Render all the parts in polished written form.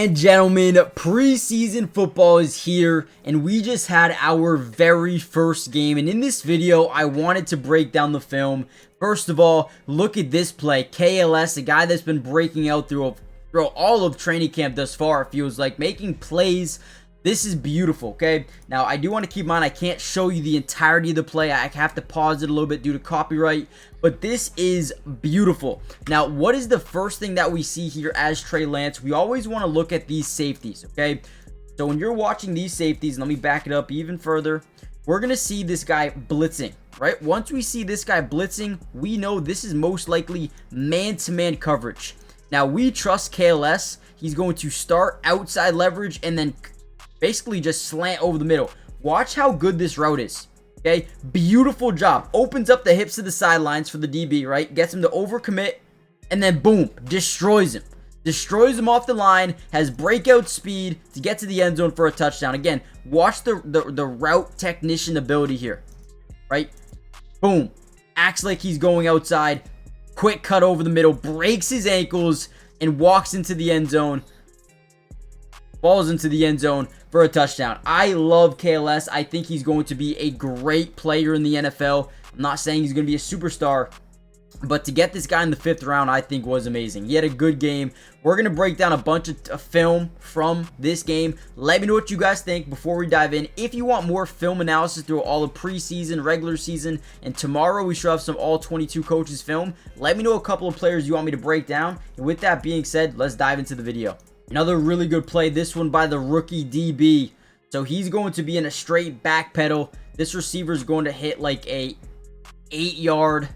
and gentlemen, preseason football is here, and we just had our very first game. And in this video, I wanted to break down the film. First of all, look at this play. KLS, a guy that's been breaking out through all of training camp thus far, it feels like, making plays. This is beautiful, okay? Now, I do want to keep in mind I can't show you the entirety of the play. I have to pause it a little bit due to copyright, but this is beautiful. Now, what is the first thing that we see here as Trey Lance? We always want to look at these safeties, okay? So when you're watching these safeties, let me back it up even further. We're going to see this guy blitzing, right? Once we see this guy blitzing, we know this is most likely man-to-man coverage. Now, we trust KLS. He's going to start outside leverage and then basically just slant over the middle. Watch how good this route is. Okay, beautiful job. Opens up the hips to the sidelines for the DB, right? Gets him to overcommit, and then boom, destroys him. Destroys him off the line, has breakout speed to get to the end zone for a touchdown. Again, watch the route technician ability here, right? Boom. Acts like he's going outside. Quick cut over the middle, breaks his ankles, and walks into the end zone. Falls into the end zone for a touchdown. I love KLS. I think he's going to be a great player in the NFL. I'm not saying he's going to be a superstar, but to get this guy in the 5th round, I think was amazing. He had a good game. We're going to break down a bunch of film from this game. Let me know what you guys think before we dive in. If you want more film analysis through all of preseason, regular season, and tomorrow we should have some all 22 coaches film, let me know a couple of players you want me to break down. And with that being said, let's dive into the video. Another really good play, this one by the rookie DB. So he's going to be in a straight back pedal. This receiver is going to hit like a 8-yard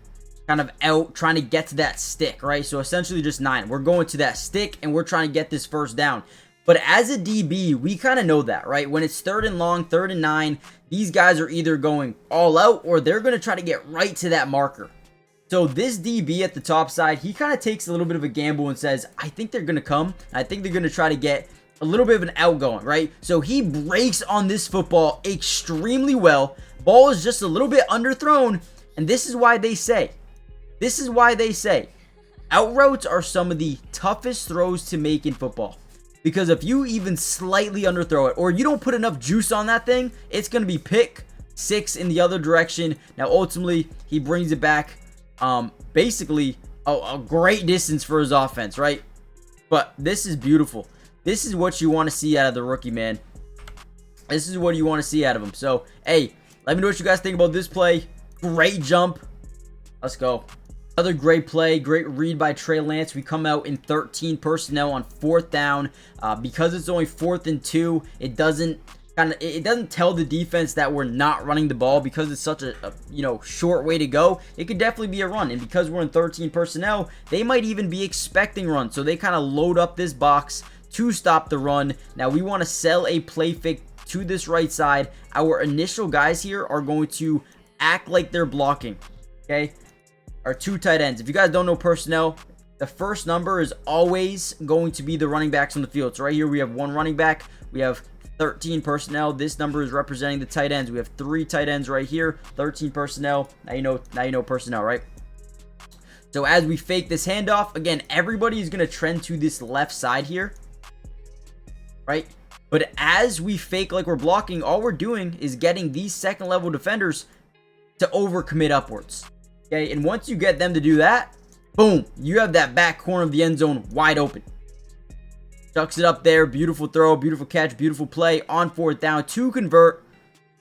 kind of out, trying to get to that stick, right? So essentially just 9. We're going to that stick and we're trying to get this first down. But as a DB, we kind of know that, right? When it's 3rd and long, 3rd and 9, these guys are either going all out or they're going to try to get right to that marker. So this DB at the top side, he kind of takes a little bit of a gamble and says, I think they're going to come. I think they're going to try to get a little bit of an outgoing, right? So he breaks on this football extremely well. Ball is just a little bit underthrown. And this is why they say, out routes are some of the toughest throws to make in football. Because if you even slightly underthrow it, or you don't put enough juice on that thing, it's going to be pick 6 in the other direction. Now, ultimately, he brings it back. Basically a great distance for his offense, right? But this is beautiful. This is what you want to see out of the rookie, man. This is what you want to see out of him. So, hey, let me know what you guys think about this play. Great jump. Let's go. Another great play, great read by Trey Lance. We come out in 13 personnel on 4th down. Because it's only 4th and 2, it doesn't tell the defense that we're not running the ball because it's such a short way to go. It could definitely be a run, and because we're in 13 personnel, they might even be expecting runs. So they kind of load up this box to stop the run. Now we want to sell a play fake to this right side. Our initial guys here are going to act like they're blocking. Okay, our 2 tight ends. If you guys don't know personnel, the first number is always going to be the running backs on the field. So right here we have 1 running back. We have 13 personnel. This number is representing the tight ends. We have 3 tight ends right here. 13 personnel. Now you know personnel, right? So as we fake this handoff, again, everybody is going to trend to this left side here, right? But as we fake like we're blocking, all we're doing is getting these 2nd level defenders to overcommit upwards. Okay, and once you get them to do that, boom, you have that back corner of the end zone wide open. Ducks it up there. Beautiful throw, beautiful catch, beautiful play on 4th down to convert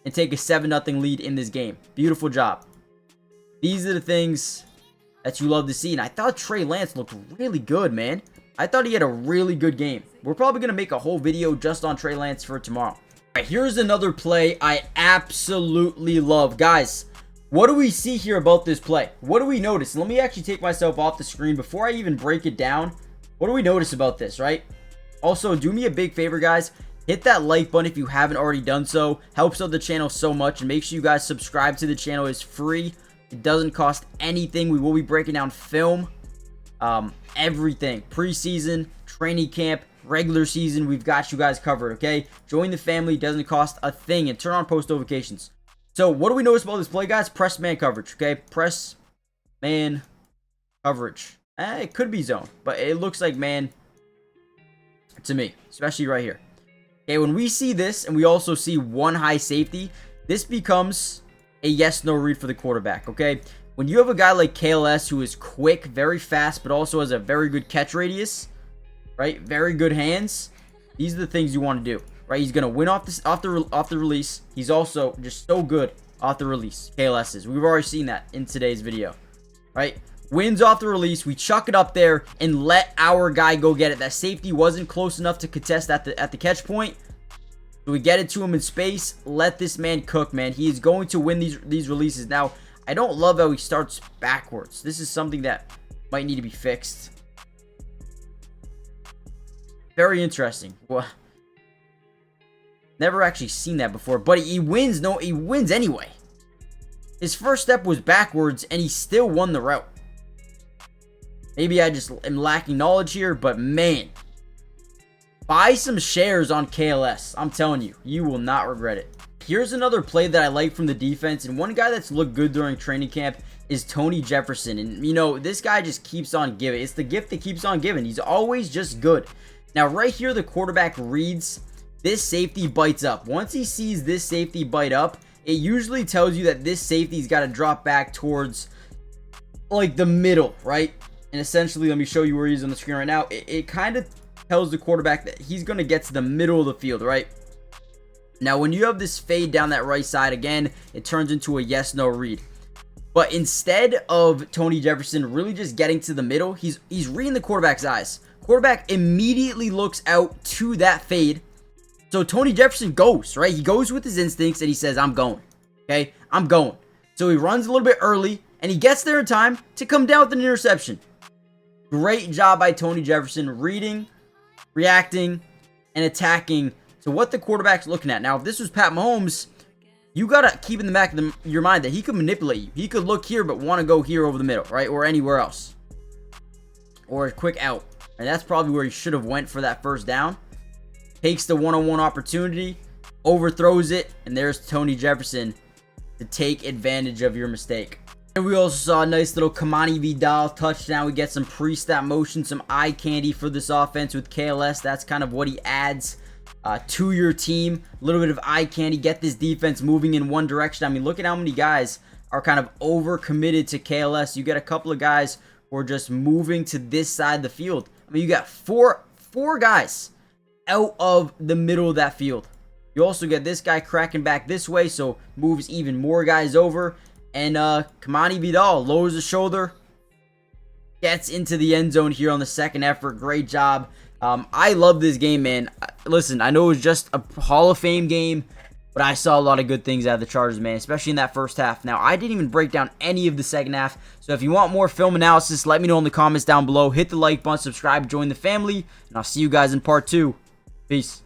and take a 7-0 lead in this game. Beautiful job. These are the things that you love to see. And I thought Trey Lance looked really good, man. I thought he had a really good game. We're probably going to make a whole video just on Trey Lance for tomorrow. All right, here's another play I absolutely love. Guys, what do we see here about this play? What do we notice? Let me actually take myself off the screen before I even break it down. What do we notice about this, right? Also, do me a big favor, guys. Hit that like button if you haven't already done so. Helps out the channel so much. And make sure you guys subscribe to the channel. It's free. It doesn't cost anything. We will be breaking down film. Everything. Preseason, training camp, regular season. We've got you guys covered, okay? Join the family. Doesn't cost a thing. And turn on post notifications. So, what do we notice about this play, guys? Press man coverage, okay? Press man coverage. It could be zone, but it looks like man. to me, especially right here. Okay, when we see this and we also see one high safety, this becomes a yes-no read for the quarterback, okay? When you have a guy like KLS who is quick, very fast, but also has a very good catch radius, right? Very good hands. These are the things you want to do, right? He's going to win off the release. He's also just so good off the release, KLS is. We've already seen that in today's video, right? Wins off the release. We chuck it up there and let our guy go get it. That safety wasn't close enough to contest at the catch point. So we get it to him in space. Let this man cook, man. He is going to win these releases. Now, I don't love how he starts backwards. This is something that might need to be fixed. Very interesting. Well, never actually seen that before. But he wins. No, he wins anyway. His first step was backwards, and he still won the route. Maybe I just am lacking knowledge here, but man. Buy some shares on KLS. I'm telling you, you will not regret it. Here's another play that I like from the defense, and one guy that's looked good during training camp is Tony Jefferson. And, you know, this guy just keeps on giving. It's the gift that keeps on giving. He's always just good. Now, right here, the quarterback reads this safety bites up. Once he sees this safety bite up, it usually tells you that this safety's got to drop back towards, like, the middle, right? And essentially, let me show you where he's on the screen right now. It kind of tells the quarterback that he's going to get to the middle of the field, right? Now, when you have this fade down that right side, again, it turns into a yes-no read. But instead of Tony Jefferson really just getting to the middle, he's reading the quarterback's eyes. Quarterback immediately looks out to that fade. So Tony Jefferson goes, right? He goes with his instincts and he says, I'm going. Okay? I'm going. So he runs a little bit early and he gets there in time to come down with an interception. Great job by Tony Jefferson reading, reacting, and attacking to what the quarterback's looking at. Now, if this was Pat Mahomes, you got to keep in the back of your mind that he could manipulate you. He could look here but want to go here over the middle, right? Or anywhere else. Or a quick out. And that's probably where he should have went for that first down. Takes the one-on-one opportunity, overthrows it, and there's Tony Jefferson to take advantage of your mistake. And we also saw a nice little Kamani Vidal touchdown. We get some pre-snap motion, some eye candy for this offense with KLS. That's kind of what he adds to your team. A little bit of eye candy. Get this defense moving in one direction. I mean, look at how many guys are kind of over-committed to KLS. You get a couple of guys who are just moving to this side of the field. I mean, you got four guys out of the middle of that field. You also get this guy cracking back this way, so moves even more guys over. And Kamani Vidal lowers the shoulder, gets into the end zone here on the second effort. Great job. I love this game, man. Listen, I know it was just a Hall of Fame game, but I saw a lot of good things out of the Chargers, man, especially in that first half. Now, I didn't even break down any of the second half, so if you want more film analysis, let me know in the comments down below. Hit the like button, subscribe, join the family, and I'll see you guys in part 2. Peace.